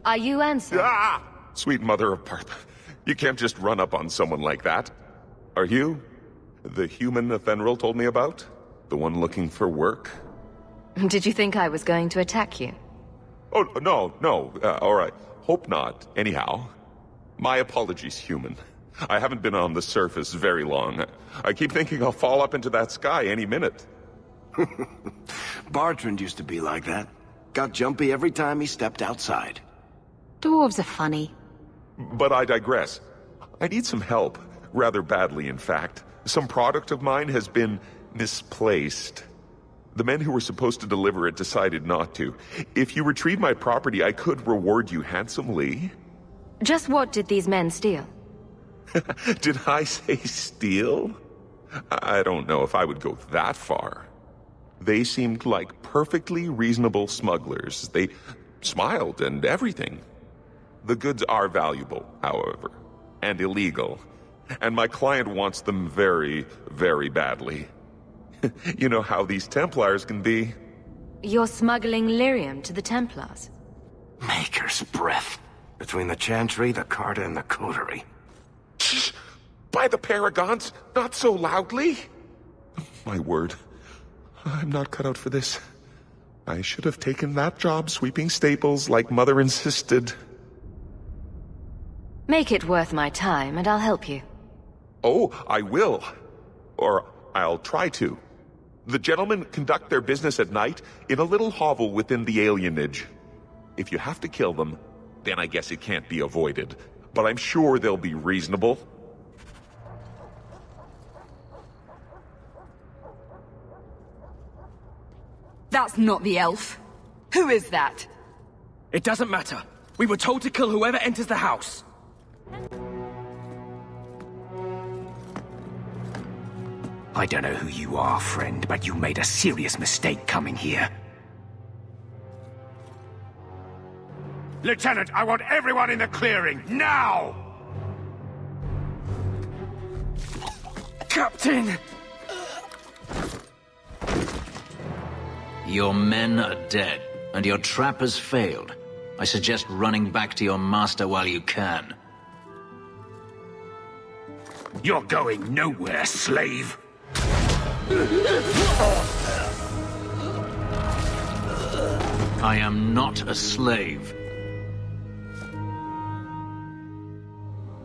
Are you Ansel? Ah! Sweet mother of Partha. You can't just run up on someone like that. Are you the human Fenril told me about? The one looking for work? Did you think I was going to attack you? Oh, no. All right. Hope not. Anyhow, my apologies, human. I haven't been on the surface very long. I keep thinking I'll fall up into that sky any minute. Bartrand used to be like that. Got jumpy every time he stepped outside. Dwarves are funny. But I digress. I need some help. Rather badly, in fact. Some product of mine has been misplaced. The men who were supposed to deliver it decided not to. If you retrieve my property, I could reward you handsomely. Just what did these men steal? Did I say steal? I don't know if I would go that far. They seemed like perfectly reasonable smugglers. They smiled and everything. The goods are valuable, however, and illegal. And my client wants them very, very badly. You know how these Templars can be. You're smuggling lyrium to the Templars? Maker's breath. Between the Chantry, the Carta, and the Coterie. Shh! By the Paragons, not so loudly! My word. I'm not cut out for this. I should have taken that job sweeping stables like Mother insisted. Make it worth my time, and I'll help you. Oh, I will. Or I'll try to. The gentlemen conduct their business at night in a little hovel within the alienage. If you have to kill them, then I guess it can't be avoided. But I'm sure they'll be reasonable. That's not the elf. Who is that? It doesn't matter. We were told to kill whoever enters the house. I don't know who you are, friend, but you made a serious mistake coming here. Lieutenant, I want everyone in the clearing, now! Captain! Your men are dead, and your trap has failed. I suggest running back to your master while you can. You're going nowhere, slave! I am not a slave.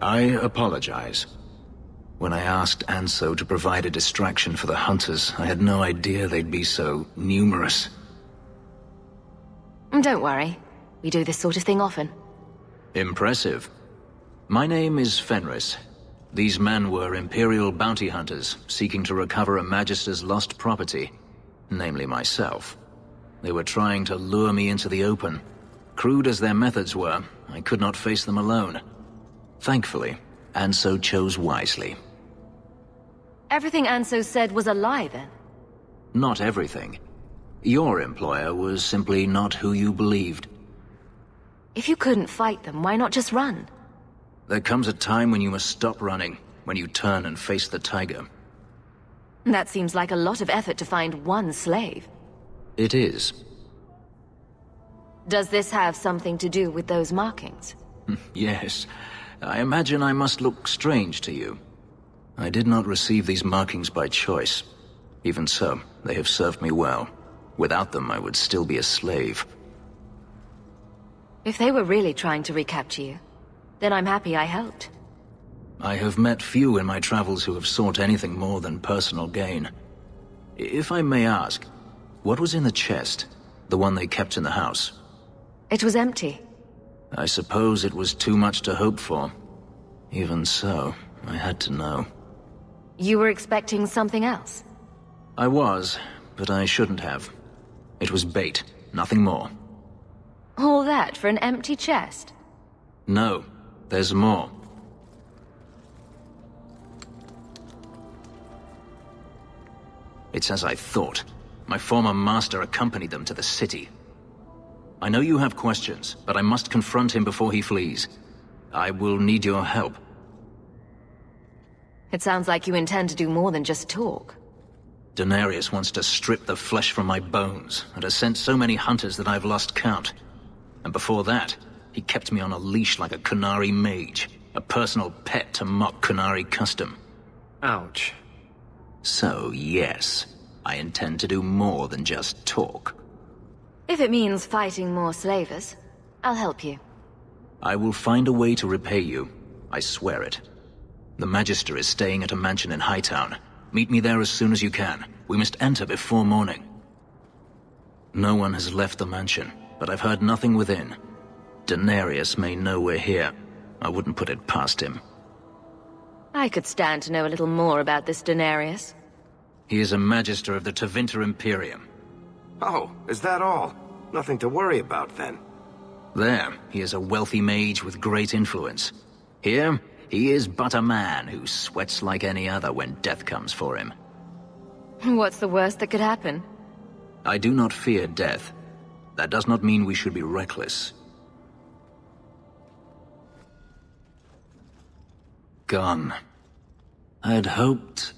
I apologize. When I asked Anso to provide a distraction for the hunters, I had no idea they'd be so numerous. Don't worry. We do this sort of thing often. Impressive. My name is Fenris. These men were Imperial bounty hunters, seeking to recover a Magister's lost property, namely myself. They were trying to lure me into the open. Crude as their methods were, I could not face them alone. Thankfully, Anso chose wisely. Everything Anso said was a lie, then? Not everything. Your employer was simply not who you believed. If you couldn't fight them, why not just run? There comes a time when you must stop running, when you turn and face the tiger. That seems like a lot of effort to find one slave. It is. Does this have something to do with those markings? Yes. I imagine I must look strange to you. I did not receive these markings by choice. Even so, they have served me well. Without them, I would still be a slave. If they were really trying to recapture you, then I'm happy I helped. I have met few in my travels who have sought anything more than personal gain. If I may ask, what was in the chest? The one they kept in the house? It was empty. I suppose it was too much to hope for. Even so, I had to know. You were expecting something else? I was, but I shouldn't have. It was bait, nothing more. All that for an empty chest? No, there's more. It's as I thought. My former master accompanied them to the city. I know you have questions, but I must confront him before he flees. I will need your help. It sounds like you intend to do more than just talk. Danarius wants to strip the flesh from my bones, and has sent so many hunters that I've lost count. And before that, He kept me on a leash like a Qunari mage, a personal pet to mock Qunari custom. Ouch. So, yes, I intend to do more than just talk. If it means fighting more slavers, I'll help you. I will find a way to repay you. I swear it. The Magister is staying at a mansion in Hightown. Meet me there as soon as you can. We must enter before morning. No one has left the mansion, but I've heard nothing within. Danarius may know we're here. I wouldn't put it past him. I could stand to know a little more about this Danarius. He is a Magister of the Tevinter Imperium. Oh, is that all? Nothing to worry about, then. There, he is a wealthy mage with great influence. Here, he is but a man who sweats like any other when death comes for him. What's the worst that could happen? I do not fear death. That does not mean we should be reckless. Gone. I had hoped...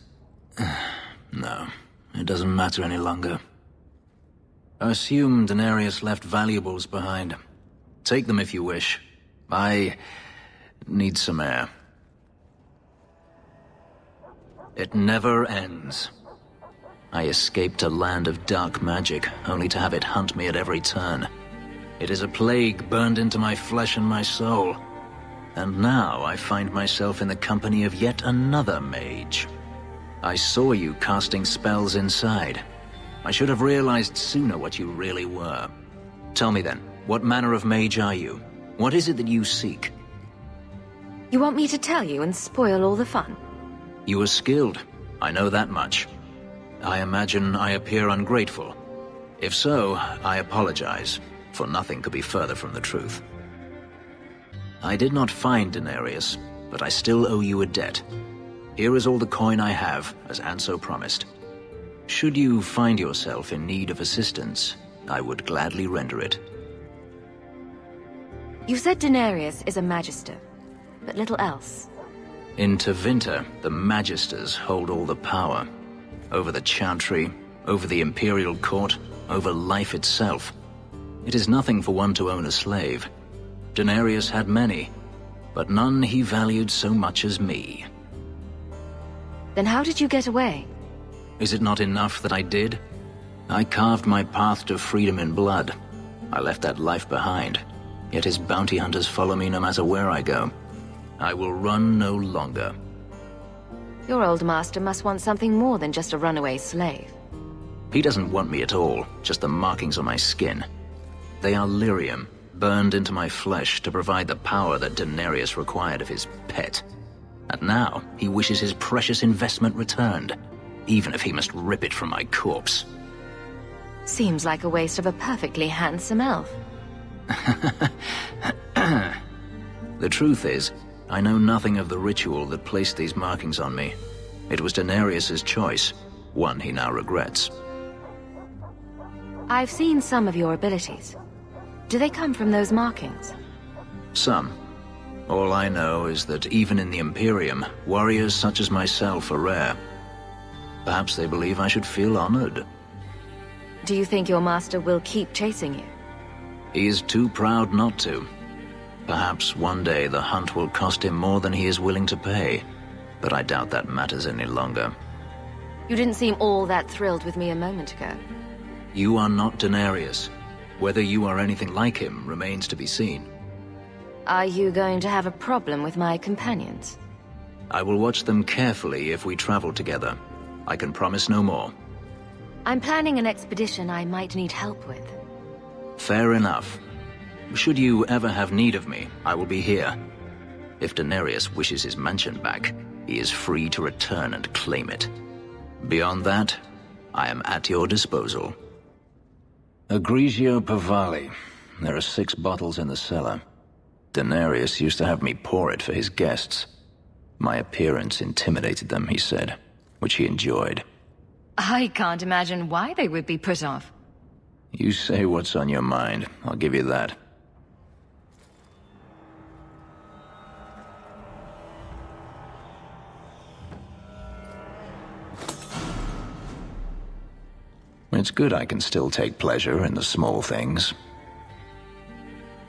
No, it doesn't matter any longer. I assume Danarius left valuables behind. Take them if you wish. I need some air. It never ends. I escaped a land of dark magic, only to have it hunt me at every turn. It is a plague burned into my flesh and my soul. And now I find myself in the company of yet another mage. I saw you casting spells inside. I should have realized sooner what you really were. Tell me then, what manner of mage are you? What is it that you seek? You want me to tell you and spoil all the fun? You are skilled. I know that much. I imagine I appear ungrateful. If so, I apologize, for nothing could be further from the truth. I did not find Danarius, but I still owe you a debt. Here is all the coin I have, as Anso promised. Should you find yourself in need of assistance, I would gladly render it. You said Danarius is a magister, but little else. In Tevinter, the Magisters hold all the power. Over the Chantry, over the Imperial Court, over life itself. It is nothing for one to own a slave. Danarius had many, but none he valued so much as me. Then how did you get away? Is it not enough that I did? I carved my path to freedom in blood. I left that life behind, yet his bounty hunters follow me no matter where I go. I will run no longer. Your old master must want something more than just a runaway slave. He doesn't want me at all, just the markings on my skin. They are lyrium, burned into my flesh to provide the power that Danarius required of his pet. And now, he wishes his precious investment returned, even if he must rip it from my corpse. Seems like a waste of a perfectly handsome elf. The truth is, I know nothing of the ritual that placed these markings on me. It was Danarius's choice, one he now regrets. I've seen some of your abilities. Do they come from those markings? Some. All I know is that even in the Imperium, warriors such as myself are rare. Perhaps they believe I should feel honored. Do you think your master will keep chasing you? He is too proud not to. Perhaps one day the hunt will cost him more than he is willing to pay, but I doubt that matters any longer. You didn't seem all that thrilled with me a moment ago. You are not Danarius. Whether you are anything like him remains to be seen. Are you going to have a problem with my companions? I will watch them carefully if we travel together. I can promise no more. I'm planning an expedition I might need help with. Fair enough. Should you ever have need of me, I will be here. If Danarius wishes his mansion back, he is free to return and claim it. Beyond that, I am at your disposal. Agrigio Pavali. There are 6 bottles in the cellar. Danarius used to have me pour it for his guests. My appearance intimidated them, he said, which he enjoyed. I can't imagine why they would be put off. You say what's on your mind, I'll give you that. It's good I can still take pleasure in the small things.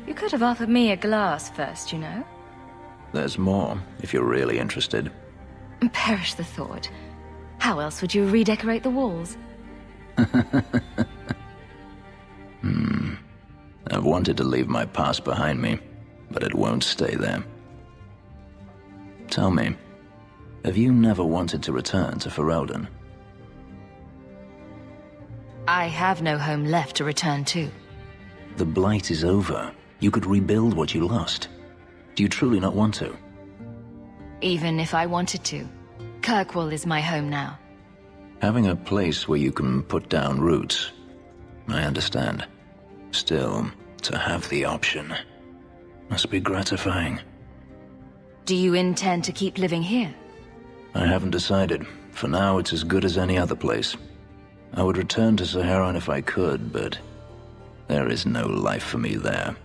You could have offered me a glass first, you know? There's more, if you're really interested. Perish the thought. How else would you redecorate the walls? I've wanted to leave my past behind me, but it won't stay there. Tell me, have you never wanted to return to Ferelden? I have no home left to return to. The Blight is over. You could rebuild what you lost. Do you truly not want to? Even if I wanted to. Kirkwall is my home now. Having a place where you can put down roots, I understand. Still, to have the option must be gratifying. Do you intend to keep living here? I haven't decided. For now, it's as good as any other place. I would return to Saharan if I could, but there is no life for me there.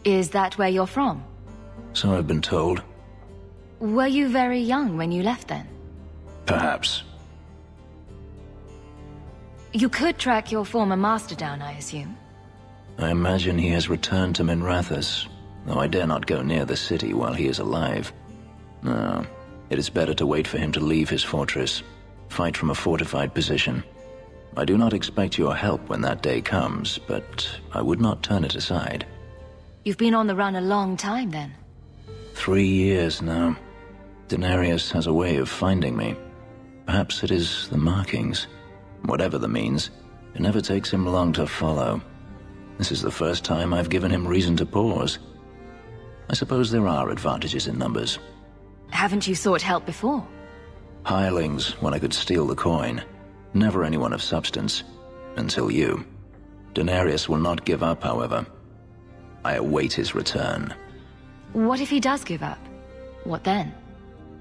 Is that where you're from? So I've been told. Were you very young when you left then? Perhaps. You could track your former master down, I assume. I imagine he has returned to Minrathous, though I dare not go near the city while he is alive. No, it is better to wait for him to leave his fortress, fight from a fortified position. I do not expect your help when that day comes, but I would not turn it aside. You've been on the run a long time then. 3 years now. Danarius has a way of finding me. Perhaps it is the markings. Whatever the means, it never takes him long to follow. This is the first time I've given him reason to pause. I suppose there are advantages in numbers. Haven't you sought help before? Hirelings when I could steal the coin. Never anyone of substance. Until you. Danarius will not give up, however. I await his return. What if he does give up? What then?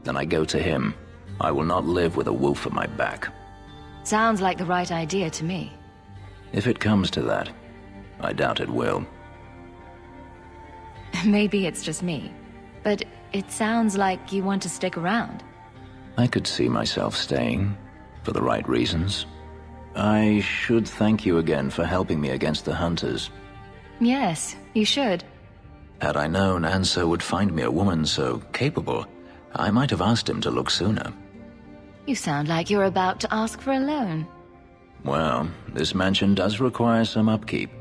Then I go to him. I will not live with a wolf at my back. Sounds like the right idea to me. If it comes to that, I doubt it will. Maybe it's just me, but it sounds like you want to stick around. I could see myself staying, for the right reasons. I should thank you again for helping me against the hunters. Yes, you should. Had I known Anso would find me a woman so capable, I might have asked him to look sooner. You sound like you're about to ask for a loan. Well, this mansion does require some upkeep.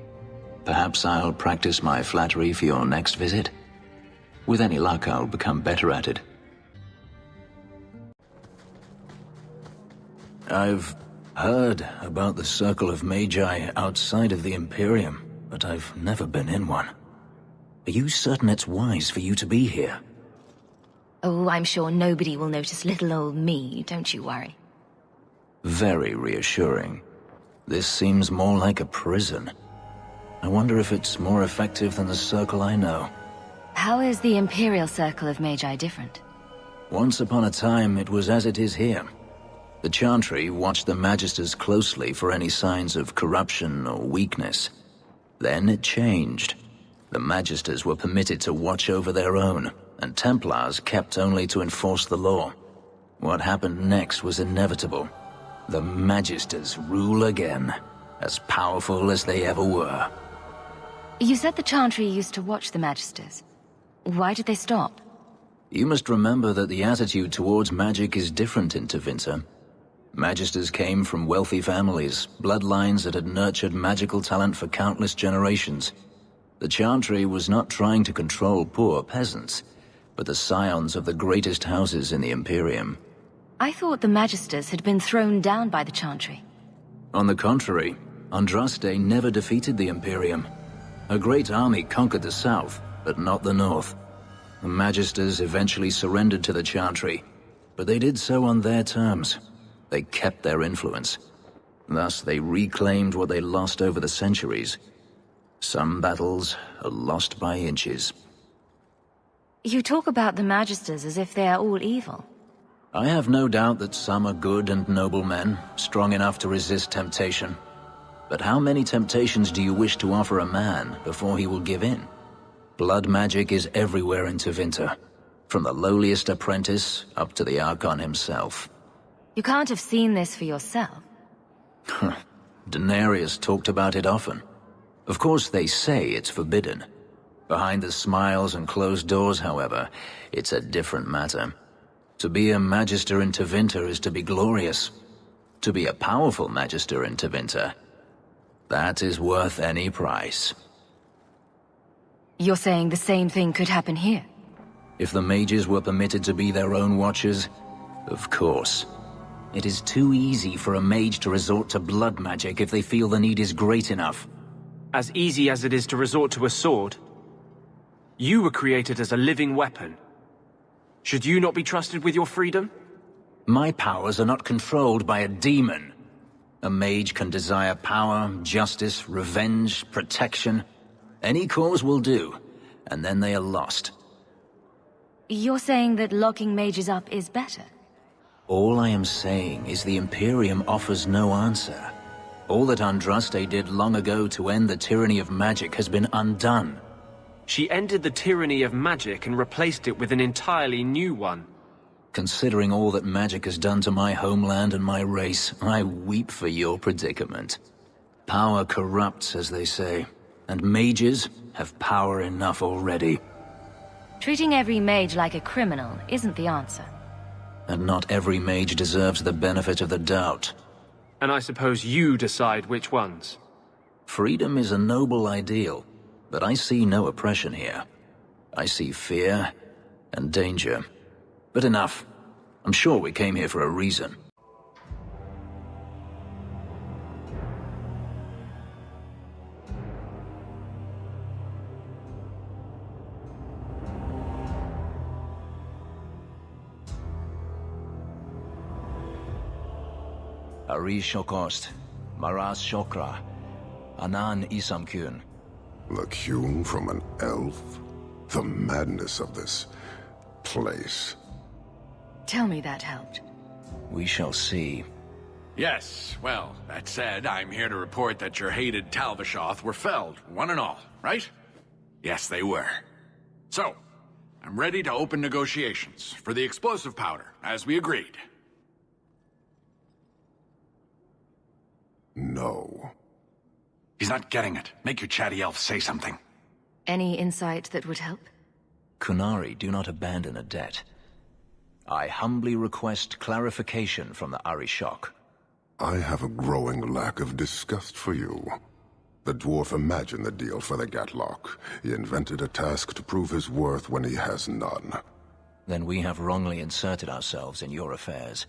Perhaps I'll practice my flattery for your next visit. With any luck, I'll become better at it. I've heard about the Circle of Magi outside of the Imperium, but I've never been in one. Are you certain it's wise for you to be here? Oh, I'm sure nobody will notice little old me, don't you worry. Very reassuring. This seems more like a prison. I wonder if it's more effective than the Circle I know. How is the Imperial Circle of Magi different? Once upon a time, it was as it is here. The Chantry watched the Magisters closely for any signs of corruption or weakness. Then it changed. The Magisters were permitted to watch over their own, and Templars kept only to enforce the law. What happened next was inevitable. The Magisters rule again, as powerful as they ever were. You said the Chantry used to watch the Magisters. Why did they stop? You must remember that the attitude towards magic is different in Tevinter. Magisters came from wealthy families, bloodlines that had nurtured magical talent for countless generations. The Chantry was not trying to control poor peasants, but the scions of the greatest houses in the Imperium. I thought the Magisters had been thrown down by the Chantry. On the contrary, Andraste never defeated the Imperium. A great army conquered the south, but not the north. The Magisters eventually surrendered to the Chantry, but they did so on their terms. They kept their influence. Thus, they reclaimed what they lost over the centuries. Some battles are lost by inches. You talk about the Magisters as if they are all evil. I have no doubt that some are good and noble men, strong enough to resist temptation. But how many temptations do you wish to offer a man before he will give in? Blood magic is everywhere in Tevinter, from the lowliest apprentice up to the Archon himself. You can't have seen this for yourself. Danarius talked about it often. Of course they say it's forbidden. Behind the smiles and closed doors, however, it's a different matter. To be a Magister in Tevinter is to be glorious. To be a powerful Magister in Tevinter, that is worth any price. You're saying the same thing could happen here? If the mages were permitted to be their own watchers, of course. It is too easy for a mage to resort to blood magic if they feel the need is great enough. As easy as it is to resort to a sword. You were created as a living weapon. Should you not be trusted with your freedom? My powers are not controlled by a demon. A mage can desire power, justice, revenge, protection. Any cause will do, and then they are lost. You're saying that locking mages up is better? All I am saying is the Imperium offers no answer. All that Andraste did long ago to end the tyranny of magic has been undone. She ended the tyranny of magic and replaced it with an entirely new one. Considering all that magic has done to my homeland and my race, I weep for your predicament. Power corrupts, as they say, and mages have power enough already. Treating every mage like a criminal isn't the answer. And not every mage deserves the benefit of the doubt. And I suppose you decide which ones. Freedom is a noble ideal, but I see no oppression here. I see fear and danger. But enough. I'm sure we came here for a reason. Arishokost, Maras Shokra, Anan Isamkun. The hewn from an elf? The madness of this place. Tell me that helped. We shall see. Yes, well, that said, I'm here to report that your hated Talvishoth were felled, one and all, right? Yes, they were. So, I'm ready to open negotiations for the explosive powder, as we agreed. No. He's not getting it. Make your chatty elf say something. Any insight that would help? Kunari, do not abandon a debt. I humbly request clarification from the Arishok. I have a growing lack of disgust for you. The dwarf imagined the deal for the Gatlock. He invented a task to prove his worth when he has none. Then we have wrongly inserted ourselves in your affairs.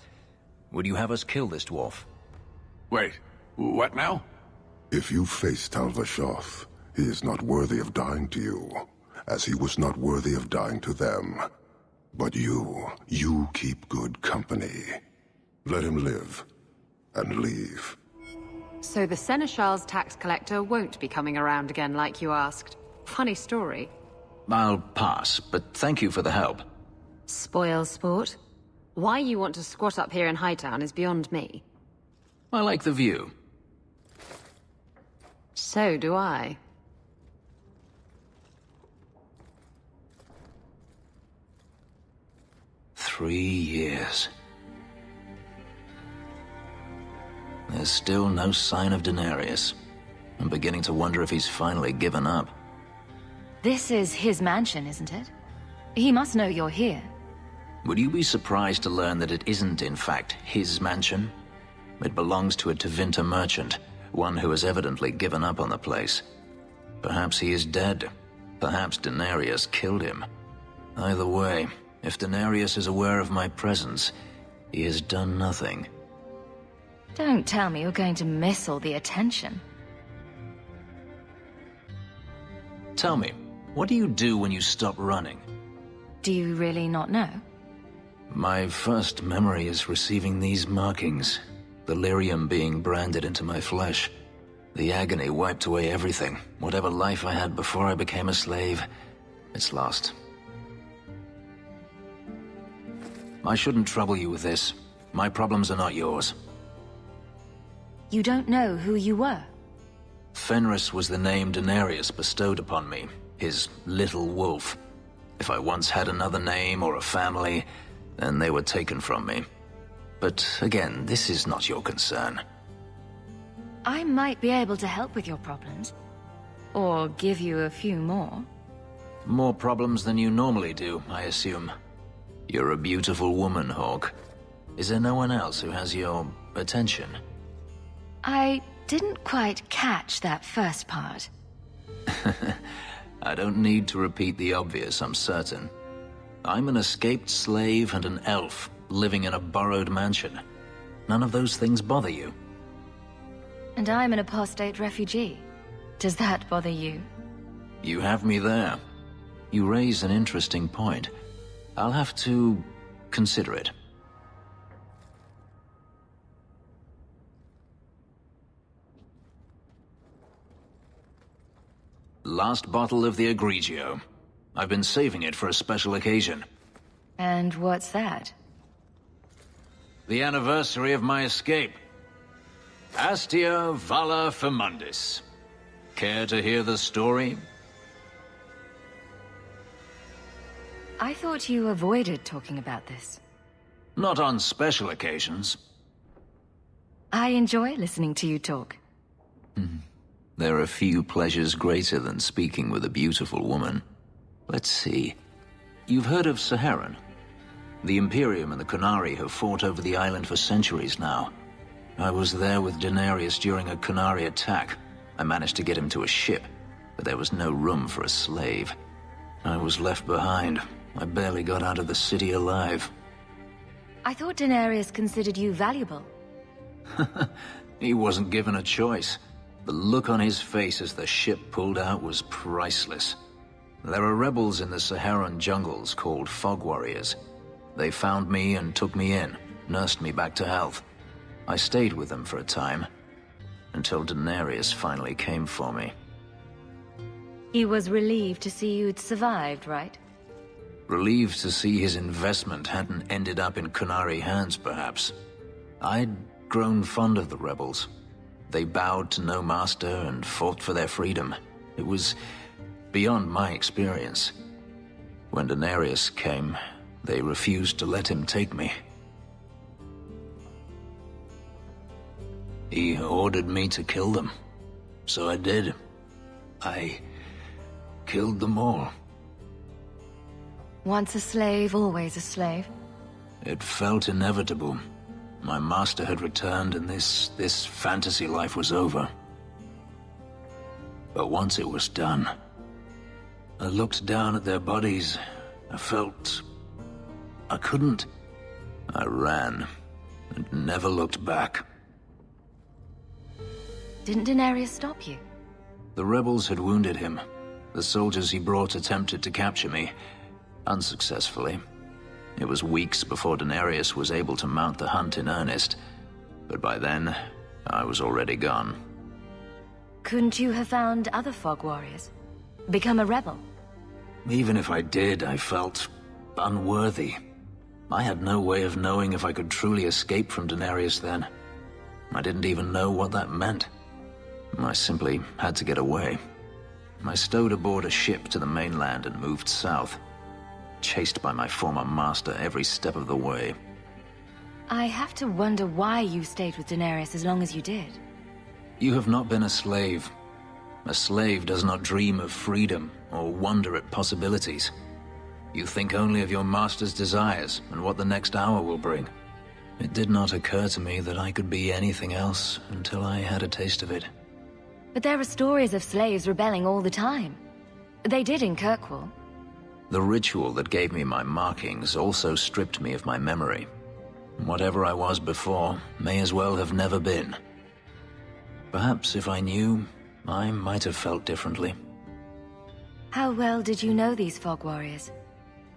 Would you have us kill this dwarf? Wait, what now? If you face Talvishoth, he is not worthy of dying to you, as he was not worthy of dying to them. But you keep good company. Let him live, and leave. So the Seneschal's tax collector won't be coming around again like you asked. Funny story. I'll pass, but thank you for the help. Spoil sport? Why you want to squat up here in Hightown is beyond me. I like the view. So do I. Three years. There's still no sign of Danarius. I'm beginning to wonder if he's finally given up. This is his mansion, isn't it? He must know you're here. Would you be surprised to learn that it isn't, in fact, his mansion? It belongs to a Tevinter merchant, one who has evidently given up on the place. Perhaps he is dead. Perhaps Danarius killed him. Either way, if Danarius is aware of my presence, he has done nothing. Don't tell me you're going to miss all the attention. Tell me, what do you do when you stop running? Do you really not know? My first memory is receiving these markings. The lyrium being branded into my flesh. The agony wiped away everything. Whatever life I had before I became a slave, it's lost. I shouldn't trouble you with this. My problems are not yours. You don't know who you were? Fenris was the name Danarius bestowed upon me, his little wolf. If I once had another name or a family, then they were taken from me. But again, this is not your concern. I might be able to help with your problems. Or give you a few more. More problems than you normally do, I assume. You're a beautiful woman, Hawke. Is there no one else who has your attention? I didn't quite catch that first part. I don't need to repeat the obvious, I'm certain. I'm an escaped slave and an elf, living in a borrowed mansion. None of those things bother you. And I'm an apostate refugee. Does that bother you? You have me there. You raise an interesting point. I'll have to consider it. Last bottle of the Egregio. I've been saving it for a special occasion. And what's that? The anniversary of my escape. Astia Vala Firmundis. Care to hear the story? I thought you avoided talking about this. Not on special occasions. I enjoy listening to you talk. There are few pleasures greater than speaking with a beautiful woman. Let's see. You've heard of Saharan? The Imperium and the Qunari have fought over the island for centuries now. I was there with Danarius during a Qunari attack. I managed to get him to a ship, but there was no room for a slave. I was left behind. I barely got out of the city alive. I thought Danarius considered you valuable. He wasn't given a choice. The look on his face as the ship pulled out was priceless. There are rebels in the Saharan jungles called Fog Warriors. They found me and took me in, nursed me back to health. I stayed with them for a time, until Danarius finally came for me. He was relieved to see you'd survived, right? Relieved to see his investment hadn't ended up in Qunari hands, perhaps. I'd grown fond of the rebels. They bowed to no master and fought for their freedom. It was beyond my experience. When Danarius came, they refused to let him take me. He ordered me to kill them. So I did. I killed them all. Once a slave, always a slave. It felt inevitable. My master had returned and this fantasy life was over. But once it was done, I looked down at their bodies. I felt I couldn't. I ran and never looked back. Didn't Danarius stop you? The rebels had wounded him. The soldiers he brought attempted to capture me, unsuccessfully. It was weeks before Danarius was able to mount the hunt in earnest, but by then, I was already gone. Couldn't you have found other Fog Warriors? Become a rebel? Even if I did, I felt unworthy. I had no way of knowing if I could truly escape from Danarius then. I didn't even know what that meant. I simply had to get away. I stowed aboard a ship to the mainland and moved south, chased by my former master every step of the way. I have to wonder why you stayed with Danarius as long as you did. You have not been a slave. A slave does not dream of freedom or wonder at possibilities. You think only of your master's desires and what the next hour will bring. It did not occur to me that I could be anything else until I had a taste of it. But there are stories of slaves rebelling all the time. They did in Kirkwall. The ritual that gave me my markings also stripped me of my memory. Whatever I was before may as well have never been. Perhaps if I knew, I might have felt differently. How well did you know these Fog Warriors?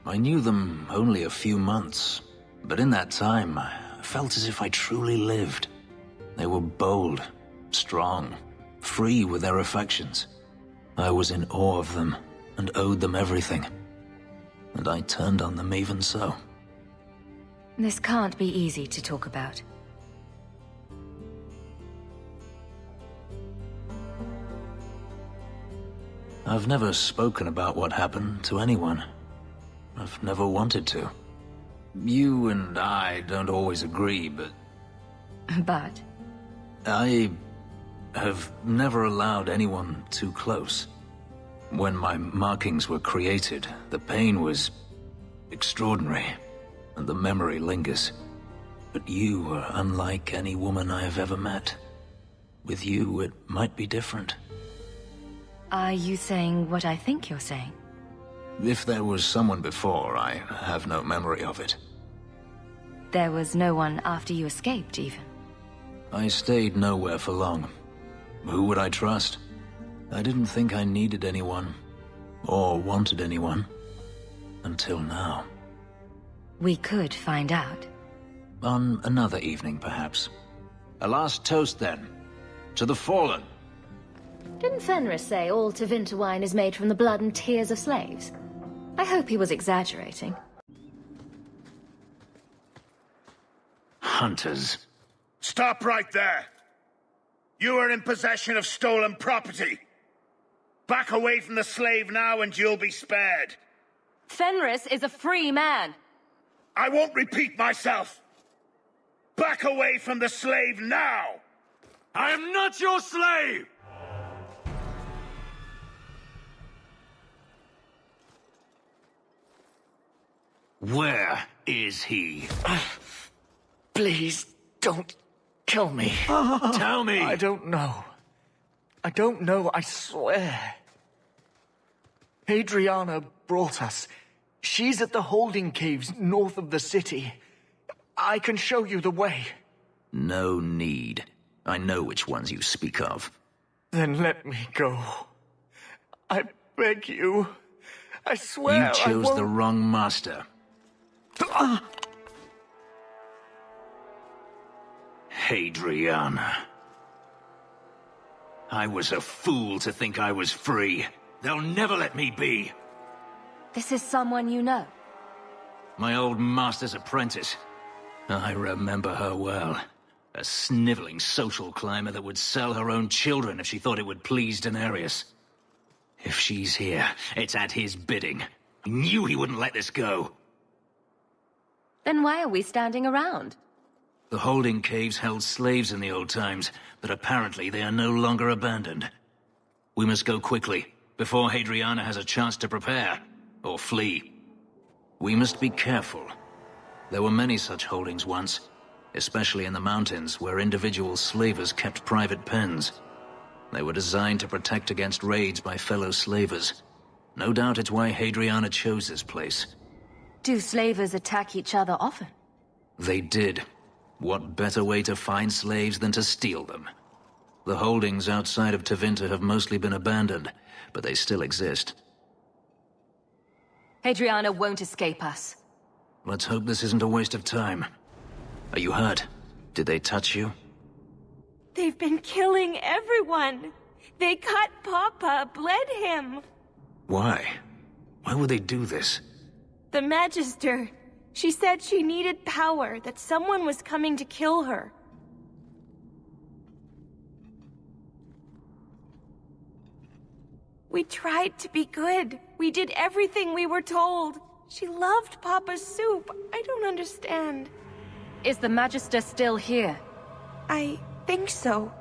I knew them only a few months, but in that time, I felt as if I truly lived. They were bold, strong, free with their affections. I was in awe of them and owed them everything. And I turned on them even so. This can't be easy to talk about. I've never spoken about what happened to anyone. I've never wanted to. You and I don't always agree, but... But? I have never allowed anyone too close. When my markings were created, the pain was extraordinary, and the memory lingers. But you were unlike any woman I have ever met. With you, it might be different. Are you saying what I think you're saying? If there was someone before, I have no memory of it. There was no one after you escaped, even? I stayed nowhere for long. Who would I trust? I didn't think I needed anyone, or wanted anyone, until now. We could find out. On another evening, perhaps. A last toast, then. To the fallen. Didn't Fenris say all Tevinter wine is made from the blood and tears of slaves? I hope he was exaggerating. Hunters. Stop right there! You are in possession of stolen property. Back away from the slave now and you'll be spared. Fenris is a free man. I won't repeat myself. Back away from the slave now! I am not your slave! Where is he? Please, don't kill me. Tell me! I don't know. I don't know, I swear. Hadriana brought us. She's at the holding caves north of the city. I can show you the way. No need. I know which ones you speak of. Then let me go. I beg you. I swear You chose I the won't... wrong master. Hadriana. I was a fool to think I was free. They'll never let me be. This is someone you know. My old master's apprentice. I remember her well. A sniveling social climber that would sell her own children if she thought it would please Danarius. If she's here, it's at his bidding. I knew he wouldn't let this go. Then why are we standing around? The holding caves held slaves in the old times, but apparently they are no longer abandoned. We must go quickly, before Hadriana has a chance to prepare, or flee. We must be careful. There were many such holdings once, especially in the mountains, where individual slavers kept private pens. They were designed to protect against raids by fellow slavers. No doubt it's why Hadriana chose this place. Do slavers attack each other often? They did. What better way to find slaves than to steal them? The holdings outside of Tevinter have mostly been abandoned, but they still exist. Hadriana won't escape us. Let's hope this isn't a waste of time. Are you hurt? Did they touch you? They've been killing everyone. They cut Papa, bled him. Why? Why would they do this? The Magister. She said she needed power, that someone was coming to kill her. We tried to be good. We did everything we were told. She loved Papa's soup. I don't understand. Is the Magister still here? I think so.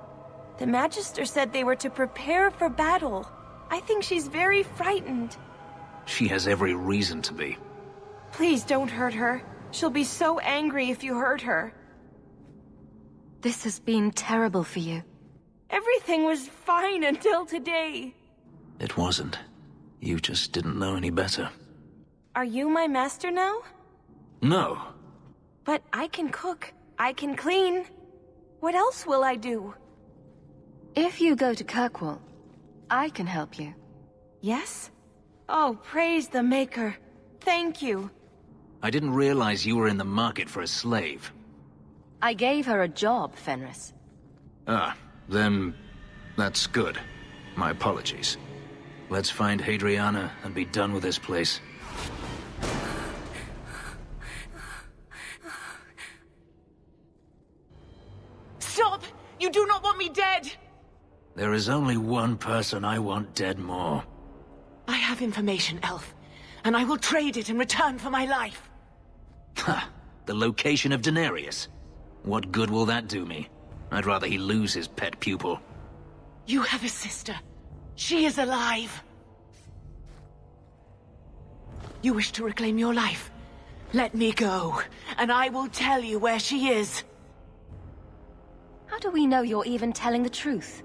The Magister said they were to prepare for battle. I think she's very frightened. She has every reason to be. Please don't hurt her. She'll be so angry if you hurt her. This has been terrible for you. Everything was fine until today. It wasn't. You just didn't know any better. Are you my master now? No. But I can cook. I can clean. What else will I do? If you go to Kirkwall, I can help you. Yes? Oh, praise the Maker. Thank you. I didn't realize you were in the market for a slave. I gave her a job, Fenris. Ah, then that's good. My apologies. Let's find Hadriana and be done with this place. Stop! You do not want me dead! There is only one person I want dead more. I have information, Elf, and I will trade it in return for my life. Ha! The location of Danarius. What good will that do me? I'd rather he lose his pet pupil. You have a sister. She is alive. You wish to reclaim your life? Let me go, and I will tell you where she is. How do we know you're even telling the truth?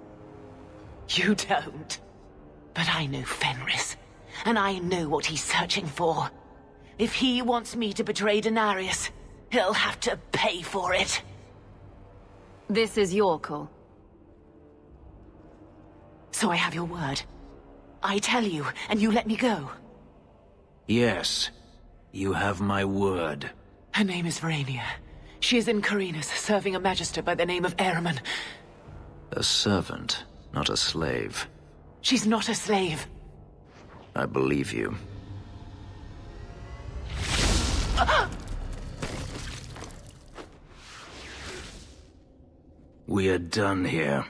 You don't. But I know Fenris, and I know what he's searching for. If he wants me to betray Danarius, he'll have to pay for it. This is your call. So I have your word. I tell you, and you let me go. Yes, you have my word. Her name is Verania. She is in Carinus, serving a magister by the name of Ahriman. A servant, not a slave. She's not a slave. I believe you. We are done here.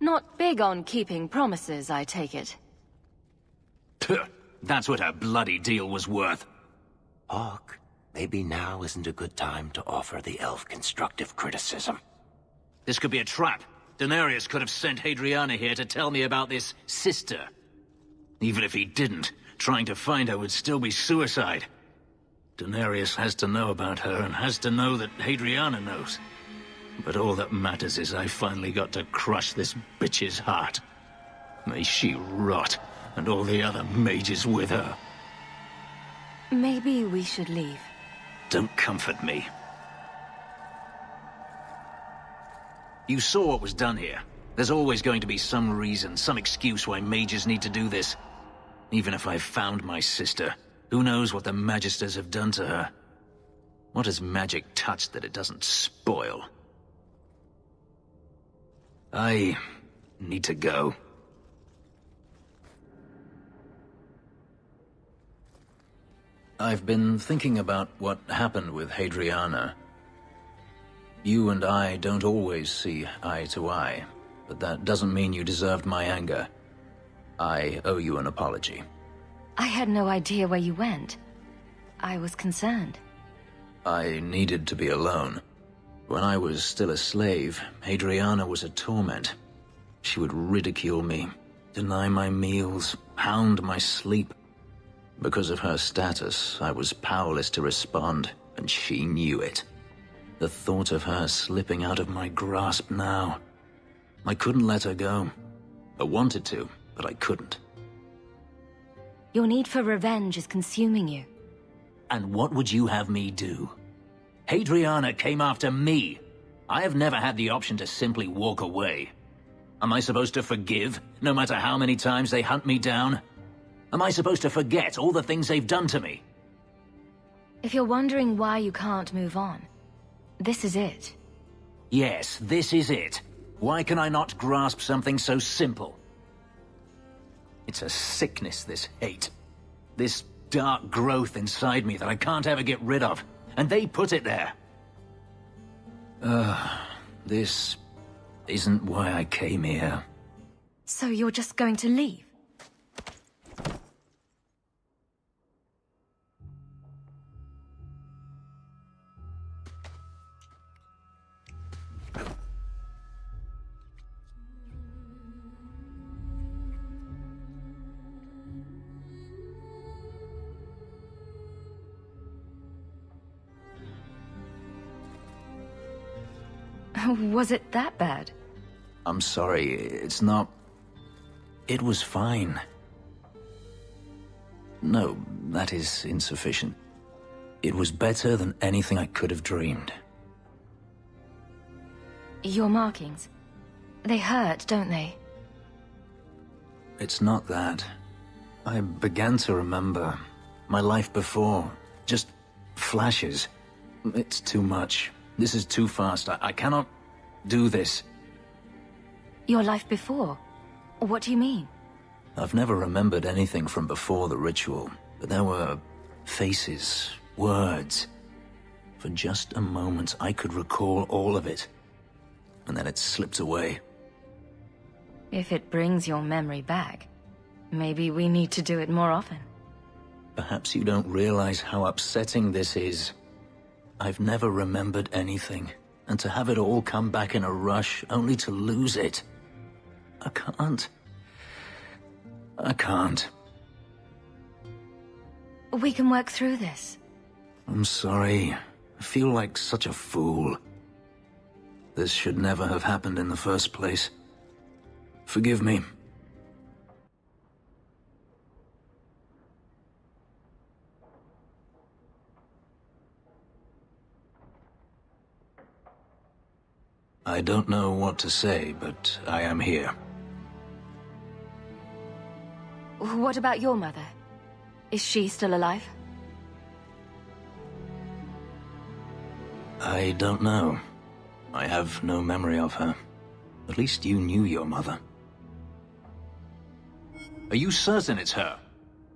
Not big on keeping promises, I take it. That's what her bloody deal was worth. Hawke, maybe now isn't a good time to offer the elf constructive criticism. This could be a trap. Danarius could have sent Hadriana here to tell me about this sister. Even if he didn't, trying to find her would still be suicide. Danarius has to know about her and has to know that Hadriana knows. But all that matters is I finally got to crush this bitch's heart. May she rot, and all the other mages with her. Maybe we should leave. Don't comfort me. You saw what was done here. There's always going to be some reason, some excuse why mages need to do this. Even if I've found my sister, who knows what the magisters have done to her? What has magic touched that it doesn't spoil? I need to go. I've been thinking about what happened with Hadriana. You and I don't always see eye to eye, but that doesn't mean you deserved my anger. I owe you an apology. I had no idea where you went. I was concerned. I needed to be alone. When I was still a slave, Hadriana was a torment. She would ridicule me, deny my meals, hound my sleep. Because of her status, I was powerless to respond, and she knew it. The thought of her slipping out of my grasp now. I couldn't let her go. I wanted to, but I couldn't. Your need for revenge is consuming you. And what would you have me do? Hadriana came after me. I have never had the option to simply walk away. Am I supposed to forgive, no matter how many times they hunt me down? Am I supposed to forget all the things they've done to me? If you're wondering why you can't move on, this is it. Yes, this is it. Why can I not grasp something so simple? It's a sickness, this hate. This dark growth inside me that I can't ever get rid of. And they put it there. This isn't why I came here. So you're just going to leave? Was it that bad? I'm sorry, it's not... It was fine. No, that is insufficient. It was better than anything I could have dreamed. Your markings. They hurt, don't they? It's not that. I began to remember my life before. Just flashes. It's too much. This is too fast. I cannot do this. Your life before? What do you mean? I've never remembered anything from before the ritual, but there were faces, words. For just a moment, I could recall all of it, and then it slipped away. If it brings your memory back, maybe we need to do it more often. Perhaps you don't realize how upsetting this is. I've never remembered anything, and to have it all come back in a rush, only to lose it. I can't. We can work through this. I'm sorry. I feel like such a fool. This should never have happened in the first place. Forgive me. I don't know what to say, but I am here. What about your mother? Is she still alive? I don't know. I have no memory of her. At least you knew your mother. Are you certain it's her?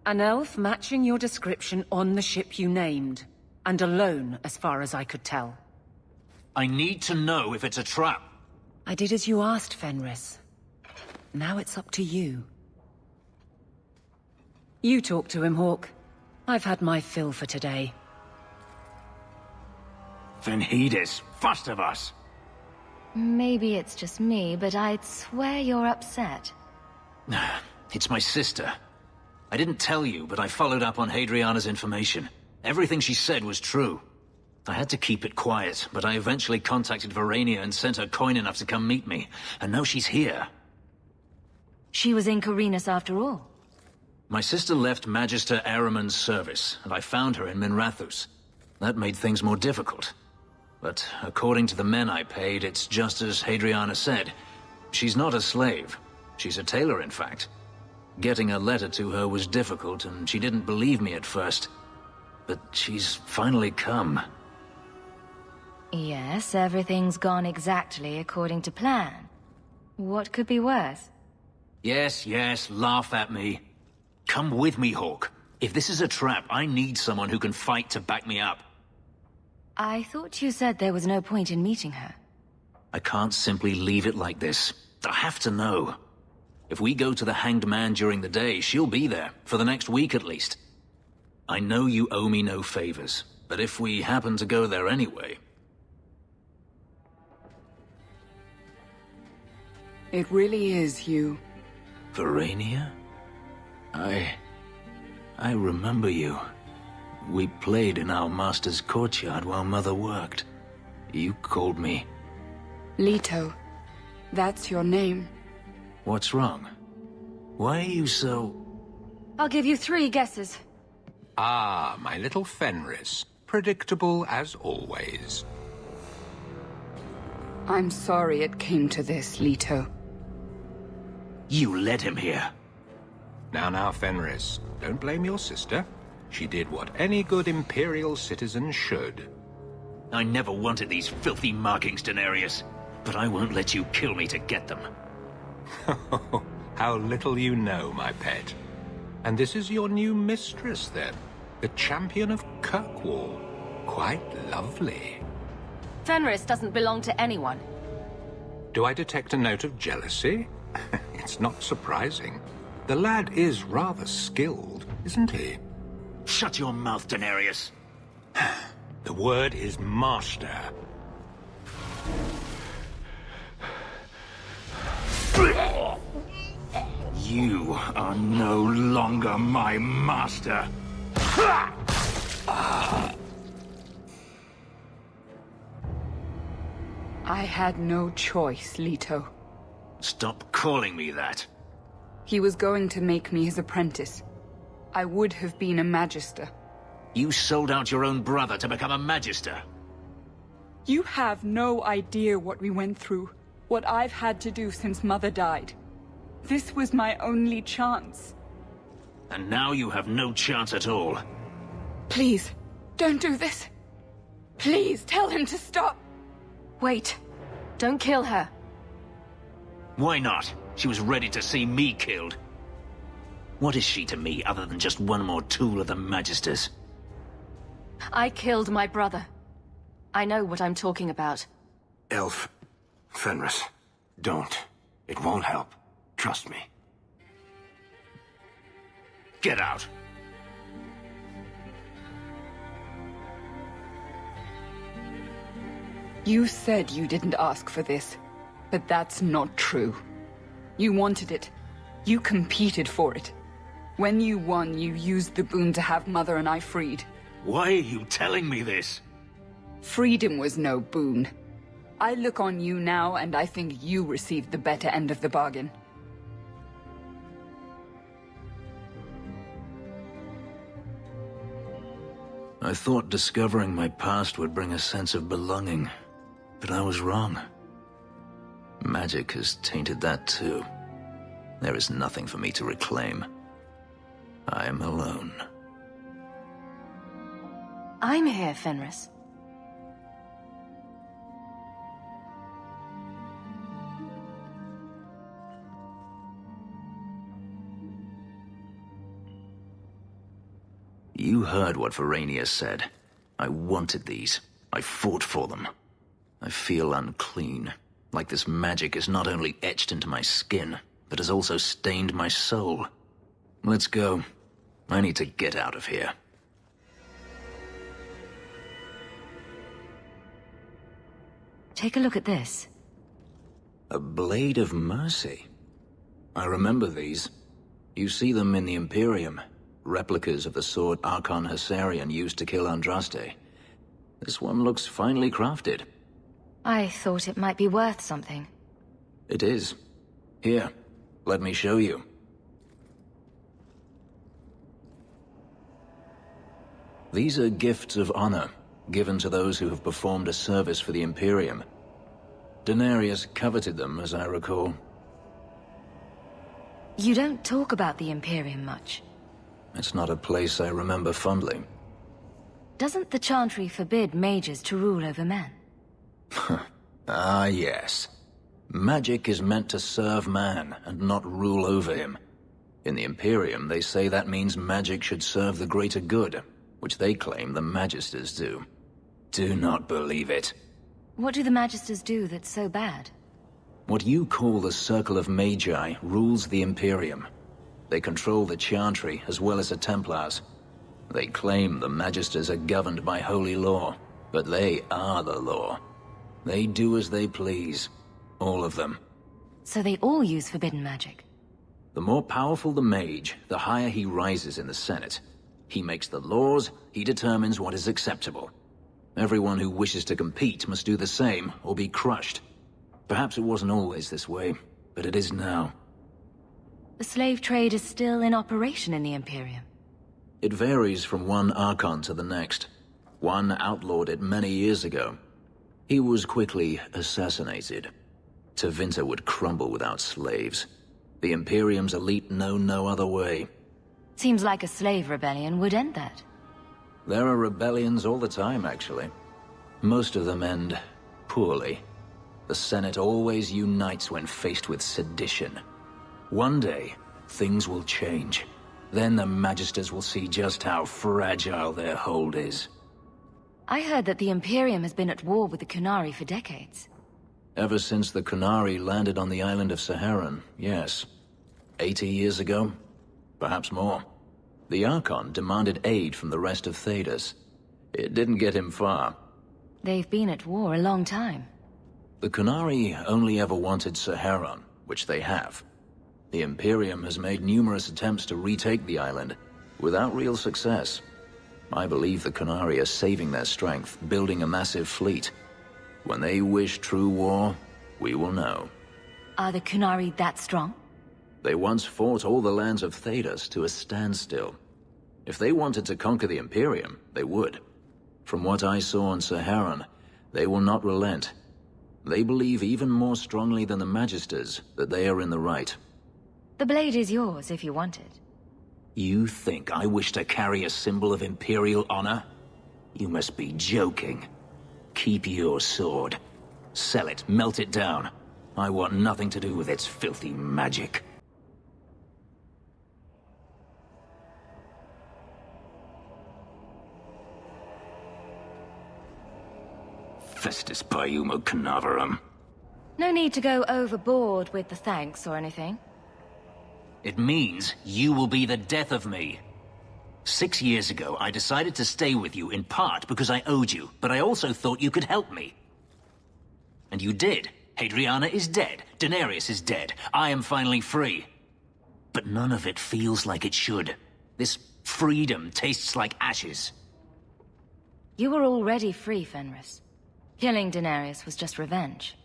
An elf matching your description on the ship you named. And alone, as far as I could tell. I need to know if it's a trap. I did as you asked, Fenris. Now it's up to you. You talk to him, Hawke. I've had my fill for today. Fenhidis, first of us. Maybe it's just me, but I'd swear you're upset. It's my sister. I didn't tell you, but I followed up on Hadriana's information. Everything she said was true. I had to keep it quiet, but I eventually contacted Verania and sent her coin enough to come meet me. And now she's here. She was in Carinus after all. My sister left Magister Ahriman's service, and I found her in Minrathus. That made things more difficult. But according to the men I paid, it's just as Hadriana said. She's not a slave. She's a tailor, in fact. Getting a letter to her was difficult, and she didn't believe me at first. But she's finally come. Yes, everything's gone exactly according to plan. What could be worse? Yes, laugh at me. Come with me, Hawke. If this is a trap, I need someone who can fight to back me up. I thought you said there was no point in meeting her. I can't simply leave it like this. I have to know. If we go to the Hanged Man during the day, she'll be there, for the next week at least. I know you owe me no favors, but if we happen to go there anyway... It really is you. Verania? I remember you. We played in our master's courtyard while Mother worked. You called me... Leto. That's your name. What's wrong? Why are you so... I'll give you 3 guesses. Ah, my little Fenris. Predictable as always. I'm sorry it came to this, Leto. You led him here. Now, Fenris, don't blame your sister. She did what any good Imperial citizen should. I never wanted these filthy markings, Danarius. But I won't let you kill me to get them. How little you know, my pet. And this is your new mistress, then? The champion of Kirkwall. Quite lovely. Fenris doesn't belong to anyone. Do I detect a note of jealousy? It's not surprising. The lad is rather skilled, isn't he? Shut your mouth, Danarius. The word is master. You are no longer my master. I had no choice, Leto. Stop calling me that. He was going to make me his apprentice. I would have been a magister. You sold out your own brother to become a magister. You have no idea what we went through, what I've had to do since Mother died. This was my only chance. And now you have no chance at all. Please, don't do this. Please, tell him to stop. Wait. Don't kill her. Why not? She was ready to see me killed. What is she to me other than just one more tool of the Magisters? I killed my brother. I know what I'm talking about. Elf. Fenris. Don't. It won't help. Trust me. Get out. You said you didn't ask for this, but that's not true. You wanted it. You competed for it. When you won, you used the boon to have Mother and I freed. Why are you telling me this? Freedom was no boon. I look on you now, and I think you received the better end of the bargain. I thought discovering my past would bring a sense of belonging, but I was wrong. Magic has tainted that too. There is nothing for me to reclaim. I am alone. I'm here, Fenris. You heard what Verania said. I wanted these. I fought for them. I feel unclean, like this magic is not only etched into my skin, but has also stained my soul. Let's go. I need to get out of here. Take a look at this. A blade of mercy. I remember these. You see them in the Imperium. Replicas of the sword Archon Hessarian used to kill Andraste. This one looks finely crafted. I thought it might be worth something. It is. Here, let me show you. These are gifts of honor, given to those who have performed a service for the Imperium. Danarius coveted them, as I recall. You don't talk about the Imperium much. It's not a place I remember fondly. Doesn't the Chantry forbid mages to rule over men? Ah, yes. Magic is meant to serve man, and not rule over him. In the Imperium, they say that means magic should serve the greater good, which they claim the Magisters do. Do not believe it. What do the Magisters do that's so bad? What you call the Circle of Magi rules the Imperium. They control the Chantry as well as the Templars. They claim the Magisters are governed by holy law, but they are the law. They do as they please. All of them. So they all use forbidden magic? The more powerful the mage, the higher he rises in the Senate. He makes the laws, he determines what is acceptable. Everyone who wishes to compete must do the same, or be crushed. Perhaps it wasn't always this way, but it is now. The slave trade is still in operation in the Imperium. It varies from one Archon to the next. One outlawed it many years ago. He was quickly assassinated. Tevinter would crumble without slaves. The Imperium's elite know no other way. Seems like a slave rebellion would end that. There are rebellions all the time, actually. Most of them end poorly. The Senate always unites when faced with sedition. One day, things will change. Then the Magisters will see just how fragile their hold is. I heard that the Imperium has been at war with the Qunari for decades. Ever since the Qunari landed on the island of Saharan, yes. 80 years ago? Perhaps more. The Archon demanded aid from the rest of Thedas. It didn't get him far. They've been at war a long time. The Qunari only ever wanted Saharan, which they have. The Imperium has made numerous attempts to retake the island, without real success. I believe the Qunari are saving their strength, building a massive fleet. When they wish true war, we will know. Are the Qunari that strong? They once fought all the lands of Thedas to a standstill. If they wanted to conquer the Imperium, they would. From what I saw on Saharan, they will not relent. They believe even more strongly than the Magisters that they are in the right. The blade is yours if you want it. You think I wish to carry a symbol of Imperial honor? You must be joking. Keep your sword. Sell it, melt it down. I want nothing to do with its filthy magic. Festus Paiumo Canaverum. No need to go overboard with the thanks or anything. It means you will be the death of me. 6 years ago, I decided to stay with you in part because I owed you, but I also thought you could help me. And you did. Hadriana is dead. Danarius is dead. I am finally free. but none of it feels like it should. This freedom tastes like ashes. You were already free, Fenris. Killing Danarius was just revenge.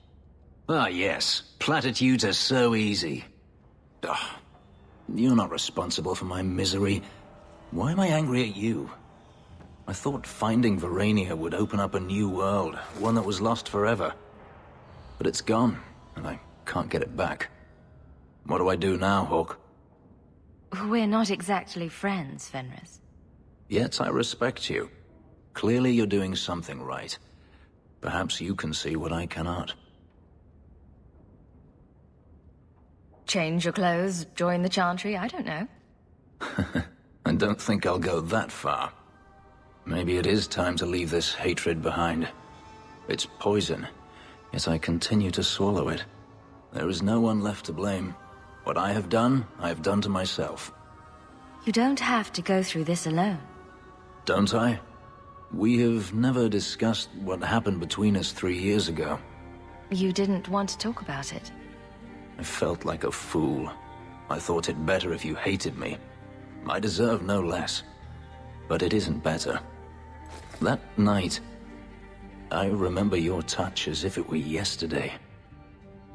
Ah, yes. Platitudes are so easy. Ugh. You're not responsible for my misery. Why am I angry at you? I thought finding Verania would open up a new world, one that was lost forever. But it's gone, and I can't get it back. What do I do now, Hawke? We're not exactly friends, Fenris. Yet I respect you. Clearly you're doing something right. Perhaps you can see what I cannot. Change your clothes, join the chantry, I don't know. I don't think I'll go that far. Maybe it is time to leave this hatred behind. It's poison, yet I continue to swallow it. There is no one left to blame. What I have done to myself. You don't have to go through this alone. Don't I? We have never discussed what happened between us 3 years ago. You didn't want to talk about it. I felt like a fool. I thought it better if you hated me. I deserve no less. But it isn't better. That night, I remember your touch as if it were yesterday.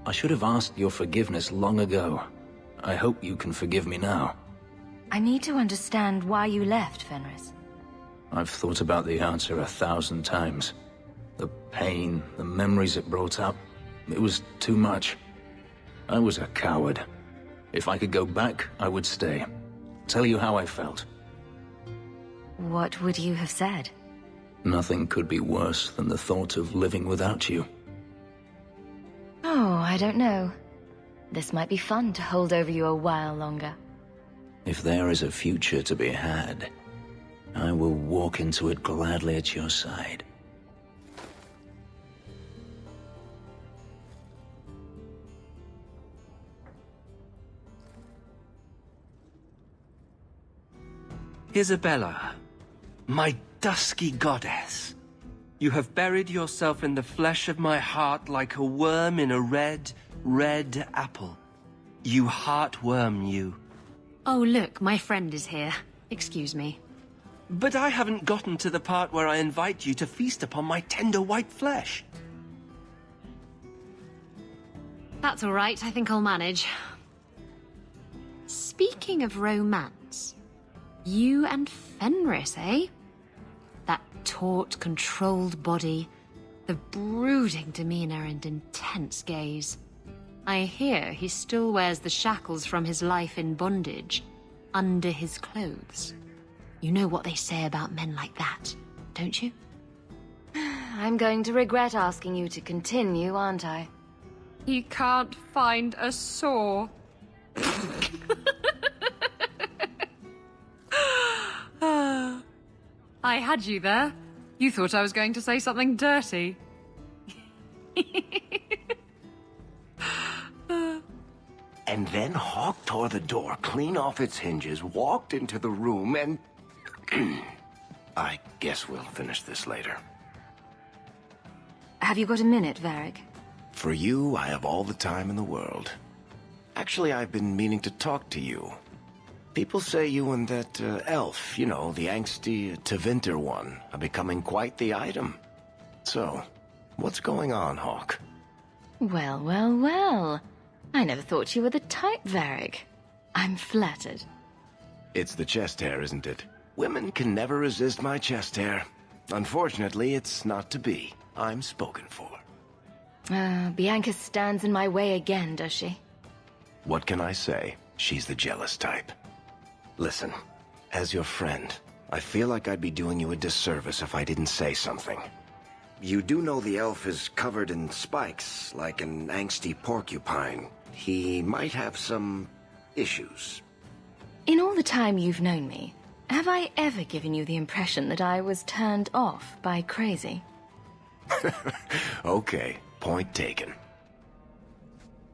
I should have asked your forgiveness long ago. I hope you can forgive me now. I need to understand why you left, Fenris. I've thought about the answer 1,000 times. The pain, the memories it brought up, it was too much. I was a coward. If I could go back, I would stay. Tell you how I felt. What would you have said? Nothing could be worse than the thought of living without you. Oh, I don't know. This might be fun to hold over you a while longer. If there is a future to be had, I will walk into it gladly at your side. Isabella, my dusky goddess, you have buried yourself in the flesh of my heart like a worm in a red, red apple. You heartworm, you. Oh, look, my friend is here. Excuse me. But I haven't gotten to the part where I invite you to feast upon my tender white flesh. That's all right, I think I'll manage. Speaking of romance, you and Fenris, eh? That taut, controlled body, the brooding demeanor and intense gaze. I hear he still wears the shackles from his life in bondage under his clothes. You know what they say about men like that, don't you? I'm going to regret asking you to continue, aren't I? He can't find a saw. I had you there. You thought I was going to say something dirty. And then Hawke tore the door clean off its hinges, walked into the room, and... I guess we'll finish this later. Have you got a minute, Varric? For you, I have all the time in the world. Actually, I've been meaning to talk to you. People say you and that elf, you know, the angsty Tevinter one, are becoming quite the item. So, what's going on, Hawke? Well, well, well. I never thought you were the type, Varric. I'm flattered. It's the chest hair, isn't it? Women can never resist my chest hair. Unfortunately, it's not to be. I'm spoken for. Bianca stands in my way again, does she? What can I say? She's the jealous type. Listen, as your friend, I feel like I'd be doing you a disservice if I didn't say something. You do know the elf is covered in spikes, like an angsty porcupine. He might have some issues. In all the time you've known me, have I ever given you the impression that I was turned off by crazy? Okay, point taken.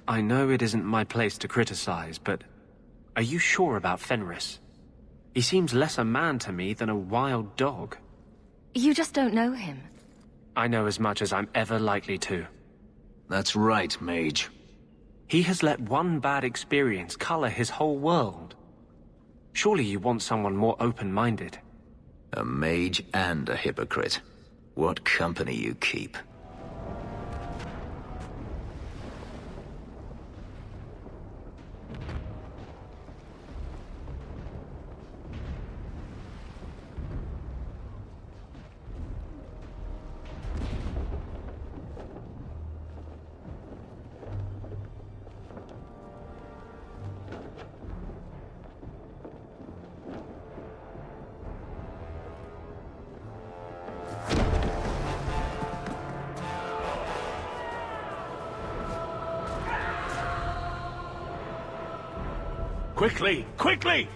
I know it isn't my place to criticize, but are you sure about Fenris? He seems less a man to me than a wild dog. You just don't know him. I know as much as I'm ever likely to. That's right, mage. He has let one bad experience color his whole world. Surely you want someone more open-minded. A mage and a hypocrite. What company you keep. Quickly! Quickly!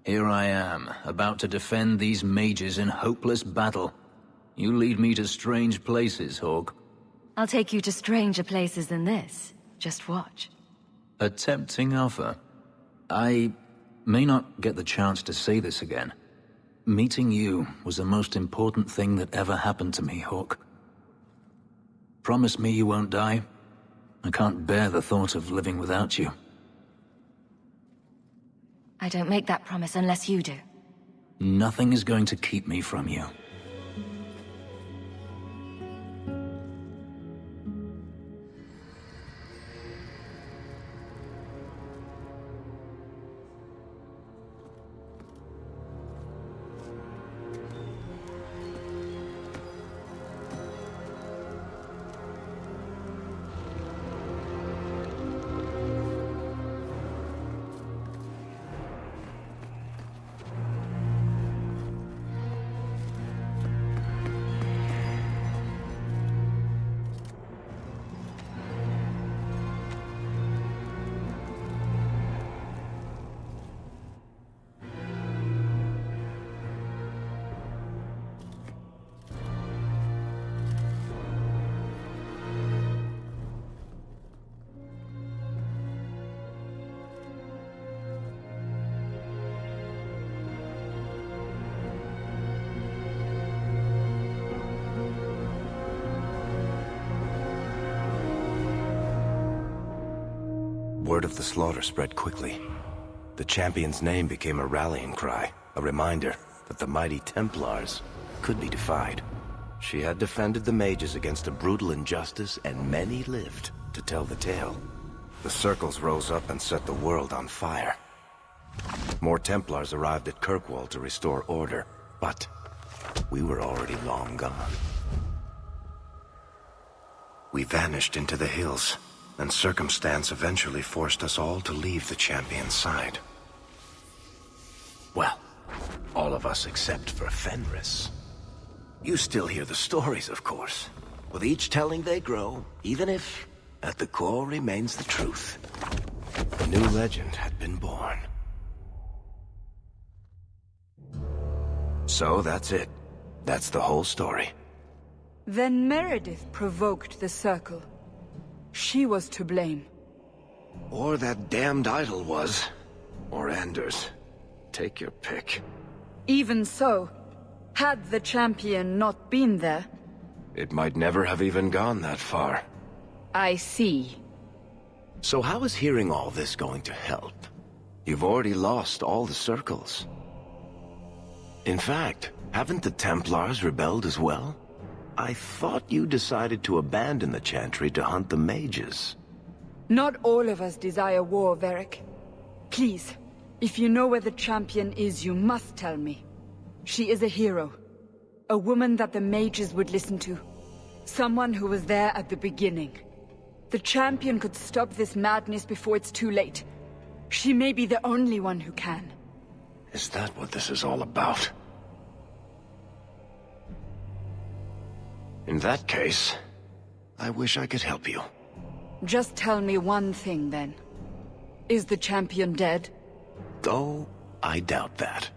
Here I am, about to defend these mages in hopeless battle. You lead me to strange places, Hawke. I'll take you to stranger places than this. Just watch. A tempting offer. I may not get the chance to say this again. Meeting you was the most important thing that ever happened to me, Hawke. Promise me you won't die. I can't bear the thought of living without you. I don't make that promise unless you do. Nothing is going to keep me from you. Word of the slaughter spread quickly. The champion's name became a rallying cry, a reminder that the mighty Templars could be defied. She had defended the mages against a brutal injustice, and many lived to tell the tale. The circles rose up and set the world on fire. More Templars arrived at Kirkwall to restore order, but we were already long gone. We vanished into the hills, and circumstance eventually forced us all to leave the champion's side. Well, all of us except for Fenris. You still hear the stories, of course. With each telling they grow, even if, at the core, remains the truth. A new legend had been born. So that's it. That's the whole story. Then Meredith provoked the Circle. She was to blame. Or that damned idol was. Or Anders. Take your pick. Even so, had the champion not been there... It might never have even gone that far. I see. So how is hearing all this going to help? You've already lost all the circles. In fact, haven't the Templars rebelled as well? I thought you decided to abandon the Chantry to hunt the mages. Not all of us desire war, Varric. Please, if you know where the champion is, you must tell me. She is a hero. A woman that the mages would listen to. Someone who was there at the beginning. The champion could stop this madness before it's too late. She may be the only one who can. Is that what this is all about? In that case, I wish I could help you. Just tell me one thing, then. Is the champion dead? Oh, I doubt that.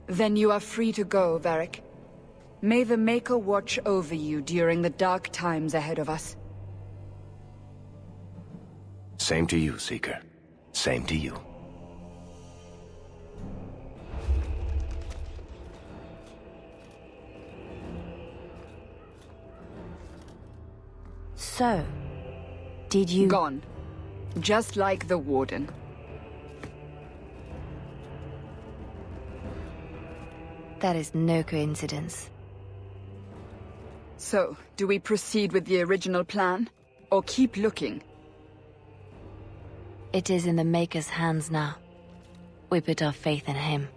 Then you are free to go, Varric. May the Maker watch over you during the dark times ahead of us. Same to you, Seeker. Same to you. So, Did you... Gone. Just like the Warden. That is no coincidence. So, do we proceed with the original plan? Or keep looking? It is in the Maker's hands now. We put our faith in him.